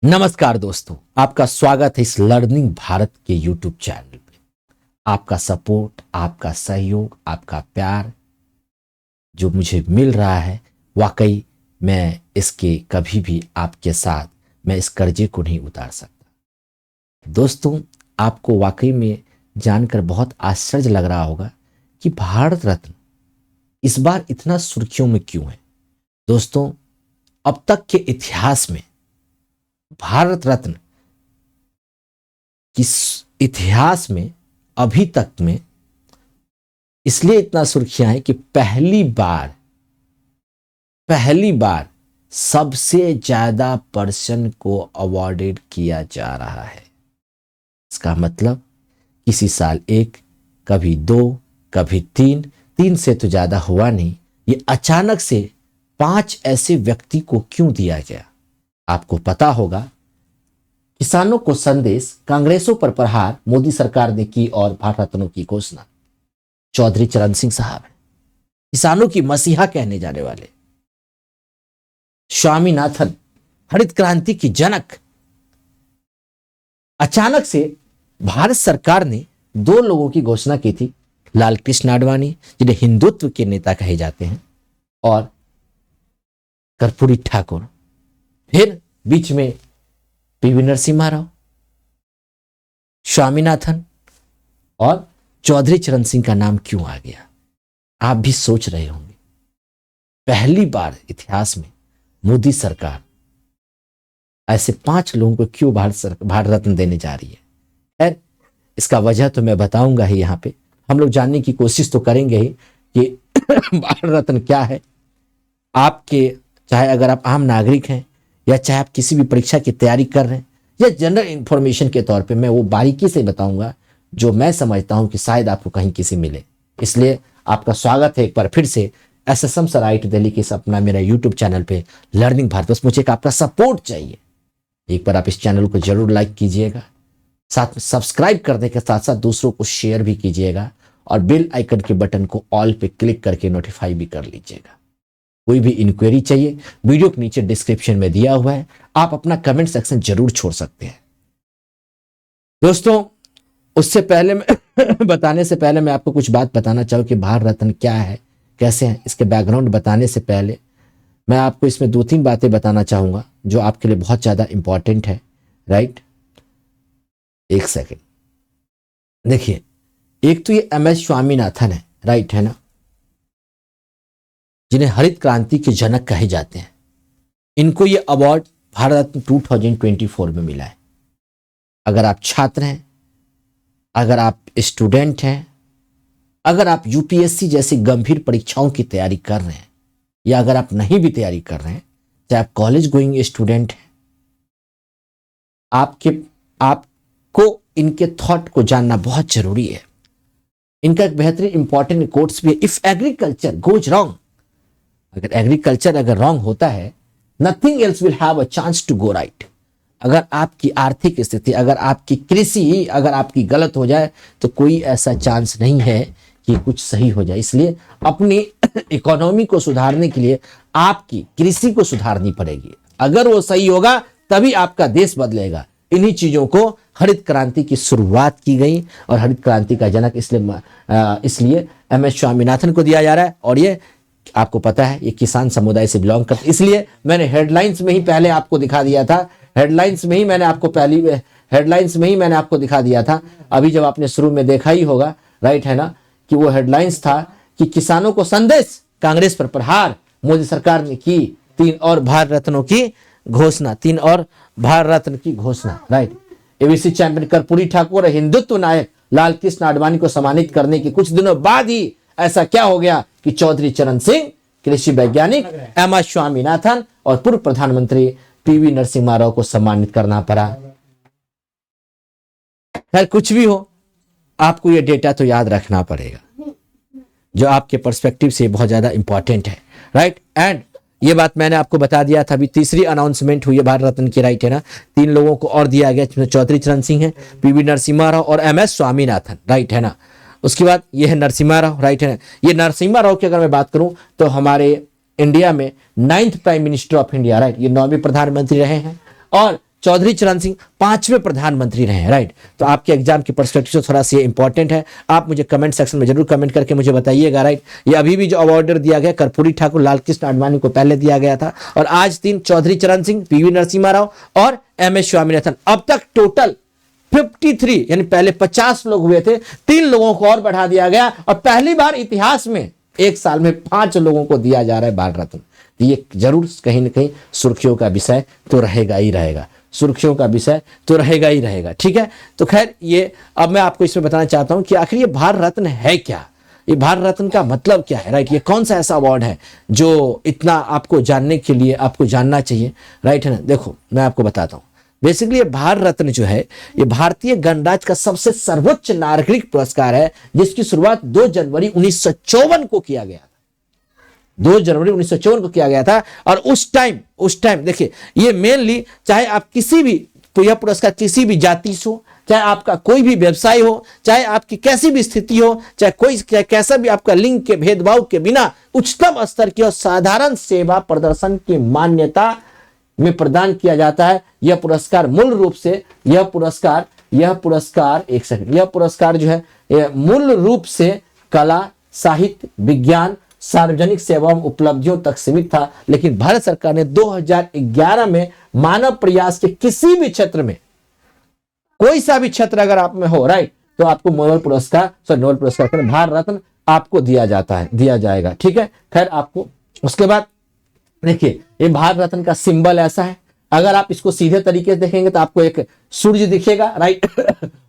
नमस्कार दोस्तों, आपका स्वागत है इस लर्निंग भारत के यूट्यूब चैनल पे। आपका सपोर्ट, आपका सहयोग, आपका प्यार जो मुझे मिल रहा है, वाकई मैं इसके कभी भी आपके साथ मैं इस कर्जे को नहीं उतार सकता। दोस्तों, आपको वाकई में जानकर बहुत आश्चर्य लग रहा होगा कि भारत रत्न इस बार इतना सुर्खियों में क्यों है। दोस्तों, अब तक के इतिहास में भारत रत्न किस इतिहास में अभी तक में इसलिए इतना सुर्खियां हैं कि पहली बार सबसे ज्यादा पर्सन को अवॉर्डेड किया जा रहा है। इसका मतलब किसी साल 1, कभी 2, कभी 3 से तो ज्यादा हुआ नहीं। ये अचानक से 5 ऐसे व्यक्ति को क्यों दिया गया? आपको पता होगा, किसानों को संदेश, कांग्रेसों पर प्रहार, मोदी सरकार ने की और भारत रत्नों की घोषणा। चौधरी चरण सिंह साहब हैं, किसानों की मसीहा कहने जाने वाले। स्वामीनाथन, हरित क्रांति की जनक। अचानक से भारत सरकार ने 2 लोगों की घोषणा की थी, लाल कृष्ण आडवाणी जिन्हें हिंदुत्व के नेता कहे जाते हैं, और कर्पूरी ठाकुर। फिर बीच में पीवी नरसिम्हा राव, स्वामीनाथन और चौधरी चरण सिंह का नाम क्यों आ गया? आप भी सोच रहे होंगे, पहली बार इतिहास में मोदी सरकार ऐसे 5 लोगों को क्यों भारत रत्न देने जा रही है। खैर, इसका वजह तो मैं बताऊंगा ही। यहां पे हम लोग जानने की कोशिश तो करेंगे ही कि भारत रत्न क्या है। आपके चाहे अगर आप आम नागरिक हैं या चाहे आप किसी भी परीक्षा की तैयारी कर रहे हैं या जनरल इंफॉर्मेशन के तौर पे, मैं वो बारीकी से बताऊंगा जो मैं समझता हूं कि शायद आपको कहीं किसी मिले। इसलिए आपका स्वागत है एक बार फिर से एसएसएम सराइट दिल्ली के अपना मेरा यूट्यूब चैनल पे लर्निंग भारत। बस मुझे आपका सपोर्ट चाहिए। एक बार आप इस चैनल को जरूर लाइक कीजिएगा, साथ में सब्सक्राइब करने के साथ साथ दूसरों को शेयर भी कीजिएगा और बेल आइकन के बटन को ऑल पे क्लिक करके नोटिफाई भी कर लीजिएगा। कोई भी इंक्वायरी चाहिए, वीडियो के नीचे डिस्क्रिप्शन में दिया हुआ है, आप अपना कमेंट सेक्शन जरूर छोड़ सकते हैं। दोस्तों, उससे पहले मैं बताने से पहले मैं आपको कुछ बात बताना चाहूँ कि भारत रत्न क्या है, कैसे है। इसके बैकग्राउंड बताने से पहले मैं आपको इसमें 2-3 बातें बताना चाहूंगा जो आपके लिए बहुत ज्यादा इंपॉर्टेंट है। राइट, एक सेकेंड देखिए। एक तो ये MS स्वामीनाथन है, राइट है ना, जिन्हें हरित क्रांति के जनक कहे जाते हैं। इनको ये अवार्ड भारत रत्न 2024 में मिला है। अगर आप छात्र हैं, अगर आप स्टूडेंट हैं, अगर आप यूपीएससी जैसी गंभीर परीक्षाओं की तैयारी कर रहे हैं, या अगर आप नहीं भी तैयारी कर रहे हैं, चाहे आप कॉलेज गोइंग स्टूडेंट हैं, आपको इनके थॉट को जानना बहुत जरूरी है। इनका एक बेहतरीन इंपॉर्टेंट कोट्स भी है। इफ एग्रीकल्चर गोज रॉन्ग, अगर एग्रीकल्चर अगर रॉन्ग होता है, nothing else will have a chance to go right. अगर आपकी आर्थिक स्थिति, अगर आपकी कृषि अगर आपकी गलत हो जाए तो कोई ऐसा चांस नहीं है कि कुछ सही हो जाए। इसलिए अपनी इकोनॉमी को सुधारने के लिए आपकी कृषि को सुधारनी पड़ेगी। अगर वो सही होगा तभी आपका देश बदलेगा। इन्हीं चीजों को हरित क्रांति की शुरुआत की गई और हरित क्रांति का जनक इसलिए MS स्वामीनाथन को दिया जा रहा है। और ये आपको पता है, ये किसान समुदाय से बिलोंग करते, इसलिए मैंने हेडलाइंस में ही पहले आपको दिखा दिया था। हेडलाइंस में ही मैंने आपको दिखा दिया था। अभी जब आपने शुरू में देखा ही होगा, राइट है ना, कि वो हेडलाइंस था कि किसानों को संदेश, कांग्रेस पर प्रहार, मोदी सरकार ने की 3 और भारत रत्नों की घोषणा। 3 और भारत रत्न की घोषणा, right. ABC champion Karpoori Thakur और हिंदुत्व नायक लाल कृष्ण आडवाणी को सम्मानित करने के कुछ दिनों बाद ही ऐसा क्या हो गया कि चौधरी चरण सिंह, कृषि वैज्ञानिक MS स्वामीनाथन और पूर्व प्रधानमंत्री पीवी नरसिम्हा राव को सम्मानित करना पड़ा। खैर, कुछ भी हो, आपको ये डेटा तो याद रखना पड़ेगा जो आपके पर्सपेक्टिव से बहुत ज्यादा इंपॉर्टेंट है, राइट। एंड ये बात मैंने आपको बता दिया था। अभी तीसरी अनाउंसमेंट हुई है भारत रत्न की, राइट है ना। 3 लोगों को और दिया गया, जिसमें चौधरी चरण सिंह है, पीवी नरसिम्हा राव और MS स्वामीनाथन, राइट है ना। उसके बाद ये है नरसिम्हा राव, राइट है ना। ये नरसिम्हा राव की अगर मैं बात करूं तो हमारे इंडिया में 9th prime minister of India, right, ये 9वें प्रधानमंत्री रहे हैं। और चौधरी चरण सिंह 5वें प्रधानमंत्री रहे हैं, राइट। तो आपके एग्जाम की पर्सपेक्टिव से थोड़ा सा ये इंपॉर्टेंट है, आप मुझे कमेंट सेक्शन में जरूर कमेंट करके मुझे बताइएगा, राइट। ये अभी भी जो अवार्ड दिया गया कर्पूरी ठाकुर, लाल कृष्ण आडवाणी को पहले दिया गया था, और आज 3 चौधरी चरण सिंह, पीवी नरसिम्हा राव और MS स्वामीनाथन। अब तक टोटल 53 यानी पहले 50 लोग हुए थे, 3 लोगों को और बढ़ा दिया गया, और पहली बार इतिहास में एक साल में 5 लोगों को दिया जा रहा है भारत रत्न। ये जरूर कहीं ना कहीं सुर्खियों का विषय तो रहेगा ही रहेगा, सुर्खियों का विषय तो रहेगा ही रहेगा, ठीक है। तो खैर ये अब मैं आपको इसमें बताना चाहता हूं कि आखिर ये भारत रत्न है क्या, ये भारत रत्न का मतलब क्या है, राइट। ये कौन सा ऐसा अवार्ड है जो इतना आपको जानने के लिए आपको जानना चाहिए, राइट है ना। देखो मैं आपको बताता हूं, बेसिकली ये भारत रत्न जो है ये भारतीय गणराज्य का सबसे सर्वोच्च नागरिक पुरस्कार है, जिसकी शुरुआत 2 जनवरी 1954 को किया गया था। 2 जनवरी 1954 को किया गया था, और उस टाइम देखिए ये मेनली चाहे आप किसी भी, तो यह पुरस्कार किसी भी जाति से हो, चाहे आपका कोई भी व्यवसाय हो, चाहे आपकी कैसी भी स्थिति हो, चाहे कैसा भी आपका लिंग के भेदभाव के बिना उच्चतम स्तर की और साधारण सेवा प्रदर्शन की मान्यता में प्रदान किया जाता है। यह पुरस्कार मूल रूप से यह पुरस्कार जो है यह मूल रूप से कला, साहित्य, विज्ञान, सार्वजनिक सेवाओं उपलब्धियों तक सीमित था, लेकिन भारत सरकार ने 2011 में मानव प्रयास के किसी भी क्षेत्र में, कोई सा भी क्षेत्र अगर आप में हो, राइट, तो आपको नोबेल पुरस्कार भारत रत्न आपको दिया जाएगा, ठीक है। खैर आपको उसके बाद देखिए ये भारत रत्न का सिंबल ऐसा है, अगर आप इसको सीधे तरीके से देखेंगे तो आपको एक सूर्य दिखेगा, राइट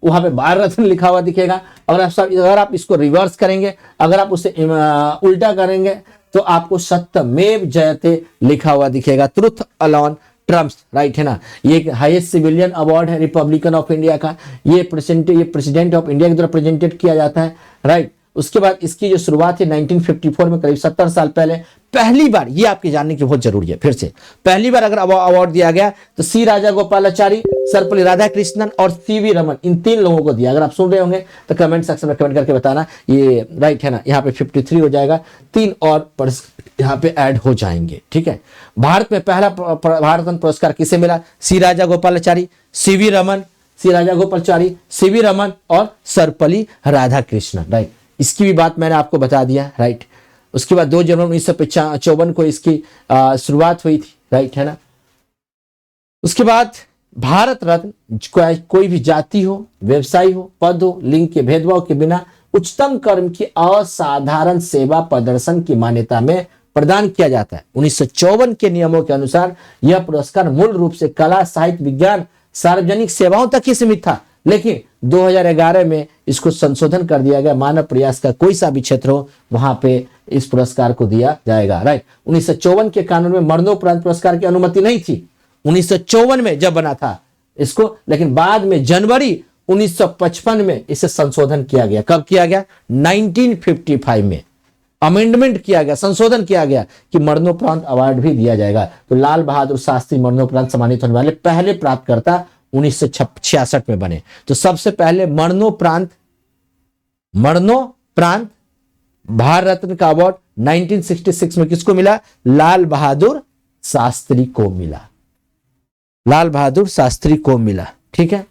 वहां पे भारत रत्न लिखा हुआ दिखेगा। अगर आप इसको रिवर्स करेंगे, अगर आप उसे उल्टा करेंगे तो आपको सत्यमेव जयते लिखा हुआ दिखेगा, ट्रुथ अलोन ट्रम्प्स, राइट है ना। ये हाईएस्ट सिविलियन अवार्ड है रिपब्लिकन ऑफ इंडिया का, ये प्रेसिडेंट ऑफ इंडिया के द्वारा प्रेजेंटेड किया जाता है, राइट। उसके बाद इसकी जो शुरुआत है 1954 में, करीब 70 साल पहले पहली बार, ये आपके जानने की बहुत जरूरी है, फिर से पहली बार अगर अवार्ड दिया गया तो सी राजागोपालाचारी, सर्वपल्ली राधाकृष्णन और सीवी रमन, इन 3 लोगों को दिया। अगर आप सुन रहे होंगे तो कमेंट सेक्शन में कमेंट करके बताना, ये राइट है ना। यहाँ पे 53 हो जाएगा, 3 और यहाँ पे ऐड हो जाएंगे, ठीक है। भारत में पहला भारत रत्न पुरस्कार किसे मिला? सी राजागोपालाचारी, सीवी रमन और सर्वपल्ली राधाकृष्णन, राइट। इसकी भी बात मैंने आपको बता दिया, राइट। उसके बाद 2 जनवरी 1954 को इसकी शुरुआत हुई थी, राइट है ना। उसके बाद भारत रत्न कोई भी जाति हो, व्यवसाय हो, पद हो, लिंग के भेदभाव के बिना उच्चतम कर्म की असाधारण सेवा प्रदर्शन की मान्यता में प्रदान किया जाता है। 1954 के नियमों के अनुसार यह पुरस्कार मूल रूप से कला, साहित्य, विज्ञान, सार्वजनिक सेवाओं तक ही सीमित था, लेकिन 2011 में इसको संशोधन कर दिया गया, मानव प्रयास का कोई सा भी क्षेत्र हो वहां पे इस पुरस्कार को दिया जाएगा, राइट। 1954 के कानून में मरणोपरांत पुरस्कार की अनुमति नहीं थी, 1954 में जब बना था इसको, लेकिन बाद में जनवरी 1955 में इसे संशोधन किया गया। कब किया गया? 1955 में अमेंडमेंट किया गया, संशोधन किया गया कि मरणोपरांत अवार्ड भी दिया जाएगा। तो लाल बहादुर शास्त्री मरणोपरांत सम्मानित होने वाले पहले प्राप्तकर्ता 1966 में बने। तो सबसे पहले मरणोपरांत भारत रत्न का अवार्ड 1966 में किसको मिला? लाल बहादुर शास्त्री को मिला, ठीक है।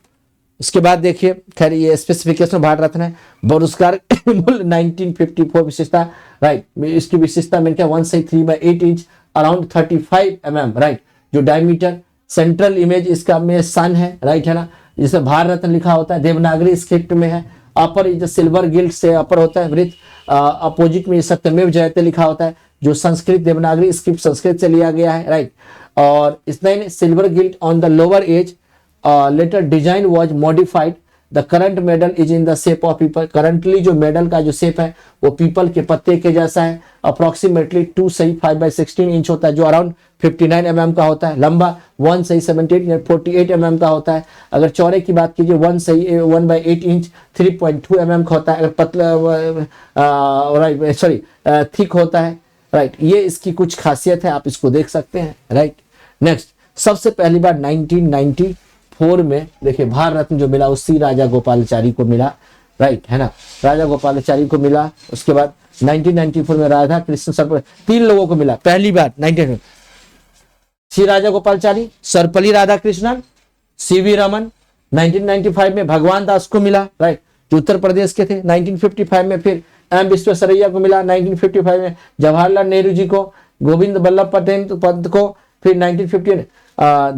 उसके बाद देखिए, खैर ये स्पेसिफिकेशन भारत रत्न है, पुरस्कार 1954 विशेषता, राइट। इसकी विशेषता मैंने क्या 1/3 इंच अराउंड 35 mm, राइट। जो डायमीटर, सेंट्रल इमेज इसका में सन है, राइट है ना, जिसे भारत रत्न लिखा होता है, देवनागरी स्क्रिप्ट में है। अपर इज सिल्वर गिल्ड से अपर होता है, वृत्त अपोजिट में सत्यमेव जयते लिखा होता है, जो संस्कृत देवनागरी स्क्रिप्ट संस्कृत से लिया गया है, राइट। और इसमें silver gilt on the lower edge, later design was modified, the current medal is in the shape of peepal. Currently जो मेडल का जो शेप है वो पीपल के पत्ते के जैसा है, अप्रोक्सीमेटली 2/5/16 इंच होता है, जो अराउंड 59 mm का होता है। लंबा 1/78 mm का होता है। अगर चौड़े की बात कीजिए 1/8 इंच 3.2 mm का होता है। अगर पतला थिक होता है, राइट। ये इसकी कुछ खासियत है, आप इसको देख सकते हैं, राइट। नेक्स्ट, सबसे पहली बार 1994 में देखिए भारत रत्न जो मिला वो सी राजागोपालाचारी को मिला, राइट है ना, राजा गोपालाचारी को मिला। उसके बाद 1994 में राधा कृष्ण सर्वपल्ली, 3 लोगों को मिला पहली बार 1994, श्री राजा गोपालाचारी, सर्वपल्ली राधाकृष्णन सीवी रमन 1995 में भगवान दास को मिला, राइट, जो उत्तर प्रदेश के थे। 1955 में फिर एम विश्वेश्वरैया को मिला, 1955 में जवाहरलाल नेहरू जी को, गोविंद वल्लभ पटेल पंत को, फिर 1950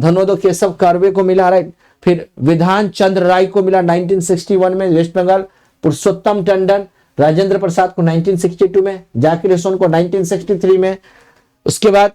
धनोदो केशव कर्वे को मिला, राइट, फिर विधान चंद्र राय को मिला 1961 में वेस्ट बंगाल, पुरुषोत्तम टंडन, राजेंद्र प्रसाद को 1962 में, जाकिर हुसैन को 1963 में, उसके बाद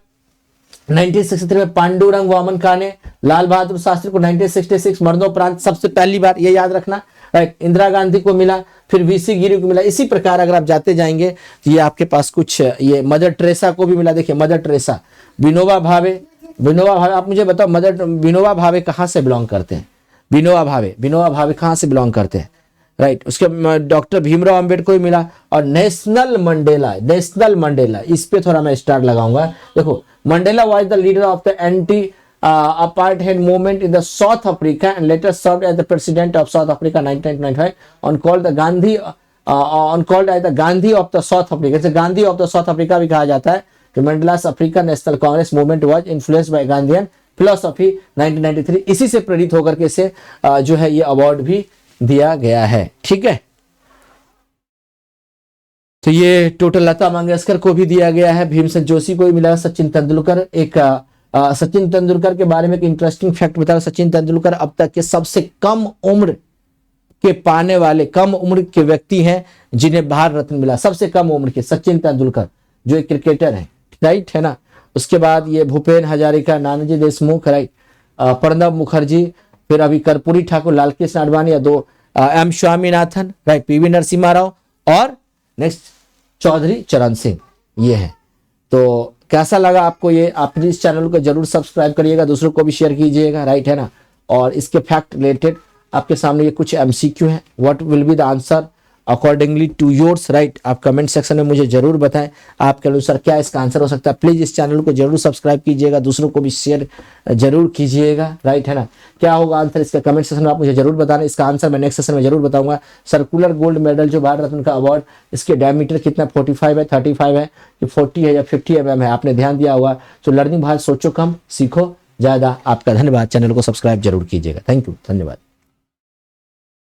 1963 में पांडुरंग वामन काने, लाल बहादुर शास्त्री को 1966 मरणोपरांत सबसे पहली बार, ये याद रखना, राइट, इंदिरा गांधी को मिला, फिर वीसी गिरी को मिला। इसी प्रकार अगर आप जाते जाएंगे तो ये आपके पास कुछ, ये मदर टेरेसा को भी मिला। देखिए मदर टेरेसा, विनोबा भावे आप मुझे बताओ विनोबा भावे कहाँ से बिलोंग करते हैं? विनोबा भावे कहाँ से बिलोंग करते हैं, राइट। उसके डॉक्टर भीमराव अंबेडकर को मिला। और नेशनल मंडेला, इस पे थोड़ा मैं स्टार लगाऊंगा। देखो, Mandela was the leader of the anti apartheid movement in the South Africa and later served as the president of South Africa 1995 on called the Gandhi as the Gandhi of the South Africa। इसे Gandhi of the South Africa भी कहा जाता है कि Mandela's African National Congress movement was influenced by Gandhian philosophy 1993। इसी से प्रेरित होकर के इसे जो है ये अवार्ड भी दिया गया है, ठीक है। तो ये टोटल लता मंगेशकर को भी दिया गया है, भीमसेन जोशी को भी मिला, सचिन तेंदुलकर। एक सचिन तेंदुलकर के बारे में एक इंटरेस्टिंग फैक्ट बता रहा, सचिन तेंदुलकर अब तक के सबसे कम उम्र के पाने वाले, कम उम्र के व्यक्ति हैं जिन्हें भारत रत्न मिला। सबसे कम उम्र के सचिन तेंदुलकर जो एक क्रिकेटर है, राइट है ना। उसके बाद ये भूपेन हजारिका, नानाजी देशमुख, राइट, प्रणब मुखर्जी, फिर अभी कर्पूरी ठाकुर, लालकृष्ण आडवाणी, दो M Swaminathan, right, PV Narasimha Rao और नेक्स्ट चौधरी चरण सिंह, ये है। तो कैसा लगा आपको ये? आप इस चैनल को जरूर सब्सक्राइब करिएगा, दूसरों को भी शेयर कीजिएगा, राइट है ना। और इसके फैक्ट रिलेटेड आपके सामने ये कुछ एमसीक्यू है, what will be the answer accordingly to yours, right. आप कमेंट सेक्शन में मुझे जरूर बताएं आपके अनुसार क्या इसका आंसर हो सकता है। प्लीज इस चैनल को जरूर सब्सक्राइब कीजिएगा, दूसरों को भी शेयर जरूर कीजिएगा, राइट है ना। क्या होगा आंसर इसका कमेंट सेक्शन में आप मुझे जरूर बताना। इसका आंसर मैं नेक्स्ट सेशन में जरूर बताऊंगा। सर्कुलर गोल्ड मेडल जो भारत रत्न का अवार्ड, इसके डायमीटर कितना 45 है, 35 है, कि 40 है या 50 mm है, आपने ध्यान दिया होगा। तो लर्निंग भारत, सोचो कम सीखो ज्यादा। आपका धन्यवाद। चैनल को सब्सक्राइब जरूर कीजिएगा। थैंक यू, धन्यवाद।